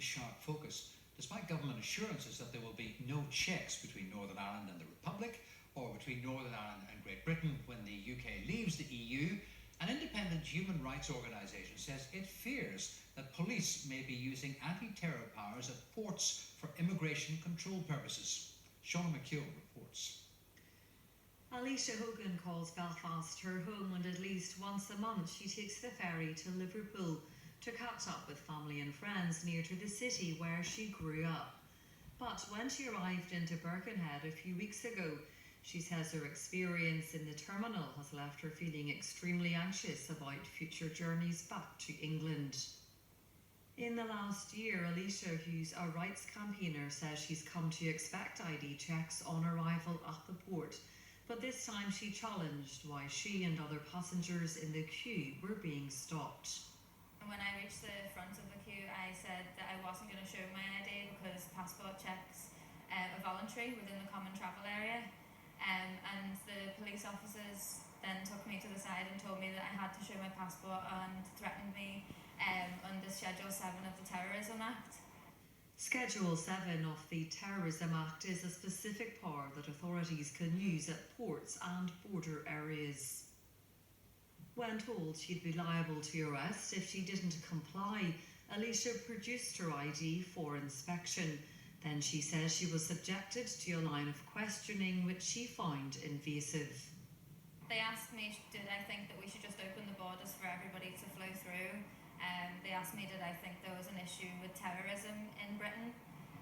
sharp focus, despite government assurances that there will be no checks between Northern Ireland and the Republic, or between Northern Ireland and Great Britain when the UK leaves the EU. An independent human rights organisation says it fears that police may be using anti-terror powers at ports for immigration control purposes. Shauna McKeown reports. Alicia Hogan calls Belfast her home, and at least once a month she takes the ferry to Liverpool to catch up with family and friends near to the city where she grew up. But when she arrived into Birkenhead a few weeks ago, she says her experience in the terminal has left her feeling extremely anxious about future journeys back to England. In the last year, Alicia, who's a rights campaigner, says she's come to expect ID checks on arrival at the port. But this time she challenged why she and other passengers in the queue were being stopped. When I reached the front of the queue, I said that I wasn't going to show my ID because passport checks are voluntary within the common travel area. And the police officers then took me to the side and told me that I had to show my passport and threatened me under Schedule 7 of the Terrorism Act. Schedule 7 of the Terrorism Act is a specific power that authorities can use at ports and border areas. When told she'd be liable to arrest if she didn't comply, Alicia produced her ID for inspection. Then she says she was subjected to a line of questioning which she found invasive. They asked me, did I think that we should just open the borders for everybody to flow through? They asked me, did I think there was an issue with terrorism in Britain?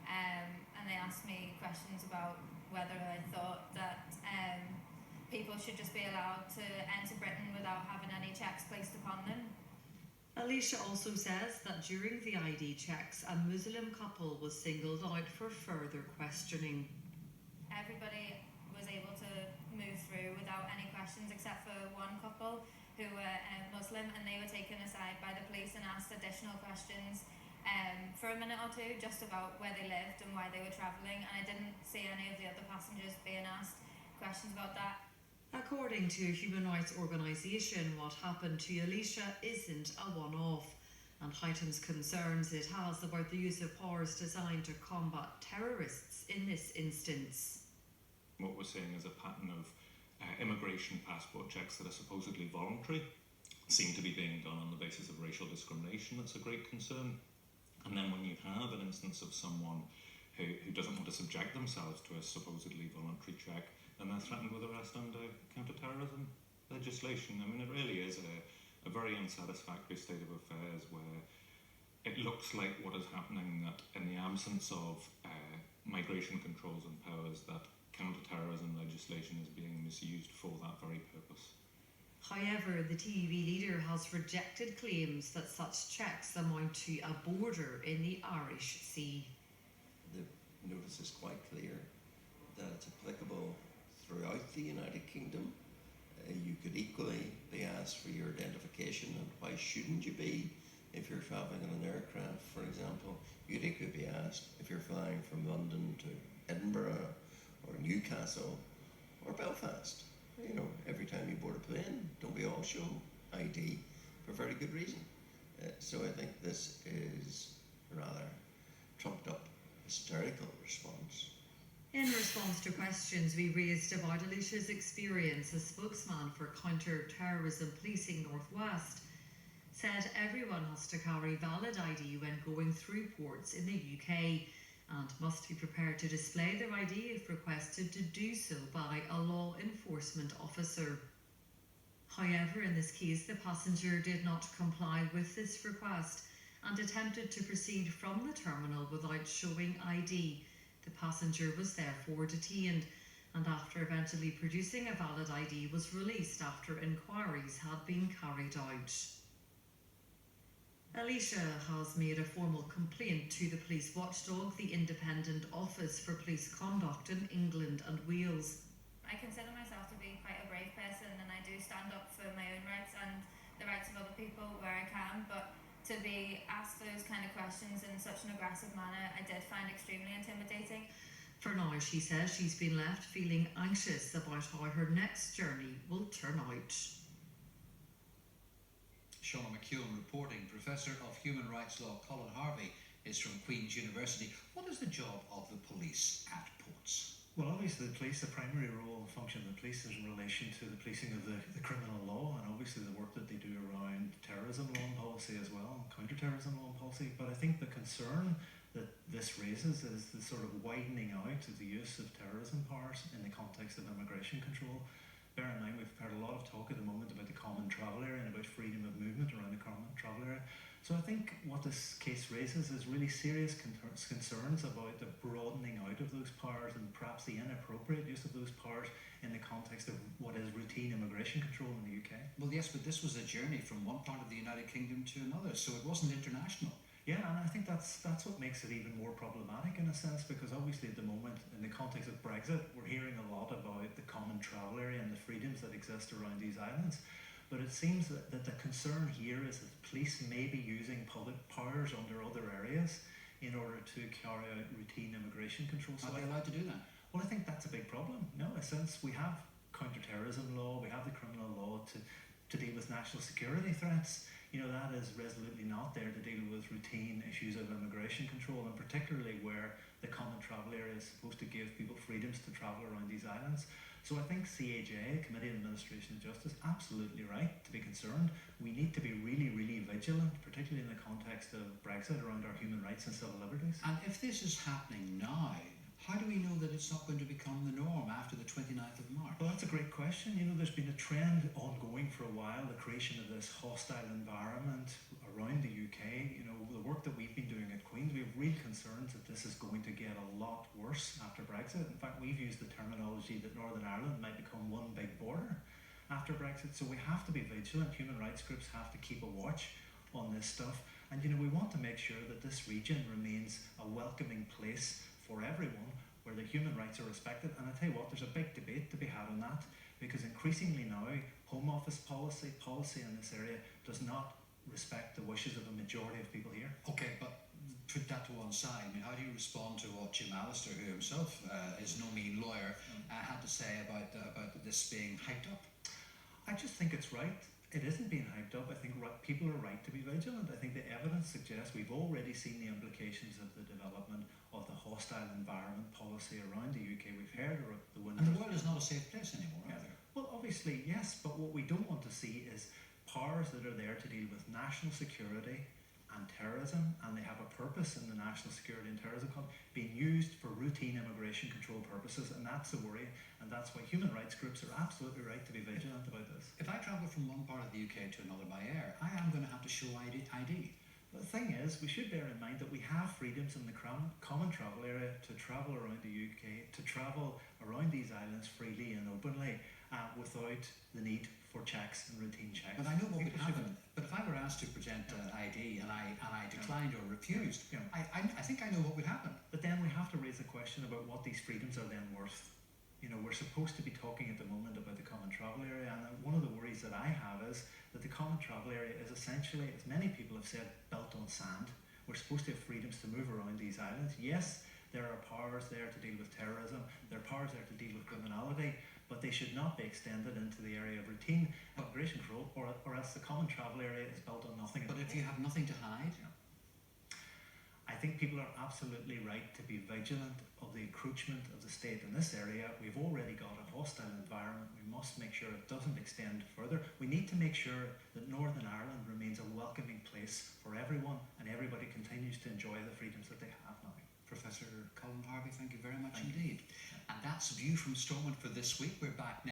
And they asked me questions about whether I thought that people should just be allowed to enter Britain without having any checks placed upon them. Alicia also says that during the ID checks, a Muslim couple was singled out for further questioning. Everybody was able to move through without any questions except for one couple who were Muslim, and they were taken aside by the police and asked additional questions for a minute or two just about where they lived and why they were travelling, and I didn't see any of the other passengers being asked questions about that. According to a human rights organisation, what happened to Alicia isn't a one-off and heightens concerns it has about the use of powers designed to combat terrorists in this instance. What we're seeing is a pattern of immigration passport checks that are supposedly voluntary seem to be being done on the basis of racial discrimination. That's a great concern. And then when you have an instance of someone who doesn't want to subject themselves to a supposedly voluntary check, and they're threatened with arrest under counter-terrorism legislation. I mean, it really is a very unsatisfactory state of affairs where it looks like what is happening, that in the absence of migration controls and powers, that counter-terrorism legislation is being misused for that very purpose. However, the TUV leader has rejected claims that such checks amount to a border in the Irish Sea. The notice is quite clear that it's applicable throughout the United Kingdom. You could equally be asked for your identification, and why shouldn't you be if you're travelling on an aircraft, for example? You'd equally be asked if you're flying from London to Edinburgh or Newcastle or Belfast. You know, every time you board a plane, don't we all show ID for very good reason? So I think this is a rather trumped up, hysterical response. In response to questions we raised about Alicia's experience, a spokesman for Counter-Terrorism Policing Northwest said everyone has to carry valid ID when going through ports in the UK and must be prepared to display their ID if requested to do so by a law enforcement officer. However, in this case, the passenger did not comply with this request and attempted to proceed from the terminal without showing ID. The passenger was therefore detained, and after eventually producing a valid ID was released after inquiries had been carried out. Alicia has made a formal complaint to the police watchdog, the Independent Office for Police Conduct in England and Wales. I consider myself to be quite a brave person, and I do stand up for my own rights and the rights of other people where I can, but to be asked those kind of questions in such an aggressive manner, I did find extremely intimidating. For now, she says she's been left feeling anxious about how her next journey will turn out. Shauna McKeown reporting. Professor of Human Rights Law Colin Harvey is from Queen's University. What is the job of the police at ports? Well, obviously the police, the primary role and function of the police is in relation to the policing of the criminal law, and obviously the work that they do around terrorism law and policy as well, counter-terrorism law and policy. But I think the concern that this raises is the sort of widening out of the use of terrorism powers in the context of immigration control. Bear in mind, we've heard a lot of talk at the moment about the common travel area and about freedom of movement around the common travel area. So I think what this case raises is really serious concerns about the broadening out of those powers and perhaps the inappropriate use of those powers in the context of what is routine immigration control in the UK. Well, yes, but this was a journey from one part of the United Kingdom to another, so it wasn't international. Yeah, and I think that's what makes it even more problematic in a sense, because obviously at the moment, in the context of Brexit, we're hearing a lot about the common travel area and the freedoms that exist around these islands. But it seems that the concern here is that the police may be using public powers under other areas in order to carry out routine immigration control. Are they allowed to do that? Well, I think that's a big problem. No, in a sense, we have counter-terrorism law, we have the criminal law to deal with national security threats. You know, that is resolutely not there to deal with routine issues of immigration control, and particularly where the common travel area is supposed to give people freedoms to travel around these islands. So I think CAJ, Committee on Administration and Justice, absolutely right to be concerned. We need to be really, really vigilant, particularly in the context of Brexit, around our human rights and civil liberties. And if this is happening now, how do we know that it's not going to become the norm after the 29th of March? Well, that's a great question. You know, there's been a trend ongoing for a while, the creation of this hostile environment around the UK. You know, the work that we've been doing at Queen's, we have real concerns that this is going to get a lot worse after Brexit. In fact, we've used the terminology that Northern Ireland might become one big border after Brexit. So we have to be vigilant. Human rights groups have to keep a watch on this stuff. And, you know, we want to make sure that this region remains a welcoming place for everyone, where the human rights are respected. And I tell you what, there's a big debate to be had on that, because increasingly now, Home Office policy in this area does not respect the wishes of a majority of people here. Okay, but put that to one side. I mean, how do you respond to what Jim Allister, who himself is no mean lawyer, had to say about this being hyped up? I just think it's right. It isn't being hyped up. I think people are right to be vigilant. I think the evidence suggests we've already seen the implications of the development of the hostile environment policy around the UK. We've heard the windows. And the world is not a safe place anymore, either. Well, obviously, yes, but what we don't want to see is powers that are there to deal with national security and terrorism, and they have a purpose in the national security and terrorism context, being used for routine immigration control purposes, and that's the worry, and that's why human rights groups are absolutely right to be vigilant about this. If I travel from one part of the UK to another by air, I am going to have to show ID. The thing is, we should bear in mind that we have freedoms in the common travel area to travel around the UK, to travel around these islands freely and openly, without the need for checks and routine checks. But I know what would happen. But if I were asked to present ID and I declined or refused, I think I know what would happen. But then we have to raise the question about what these freedoms are then worth. You know, we're supposed to be talking at the moment about the common travel area, and one of the worries that I have is that the common travel area is essentially, as many people have said, built on sand. We're supposed to have freedoms to move around these islands. Yes, there are powers there to deal with terrorism, there are powers there to deal with criminality, but they should not be extended into the area of routine immigration control, or else the common travel area is built on nothing. But if you have nothing to hide? I think people are absolutely right to be vigilant of the encroachment of the state in this area. We've already got a hostile environment. We must make sure it doesn't extend further. We need to make sure that Northern Ireland remains a welcoming place for everyone, and everybody continues to enjoy the freedoms that they have now. Professor Colin Harvey, thank you very much indeed. And that's View from Stormont for this week. We're back next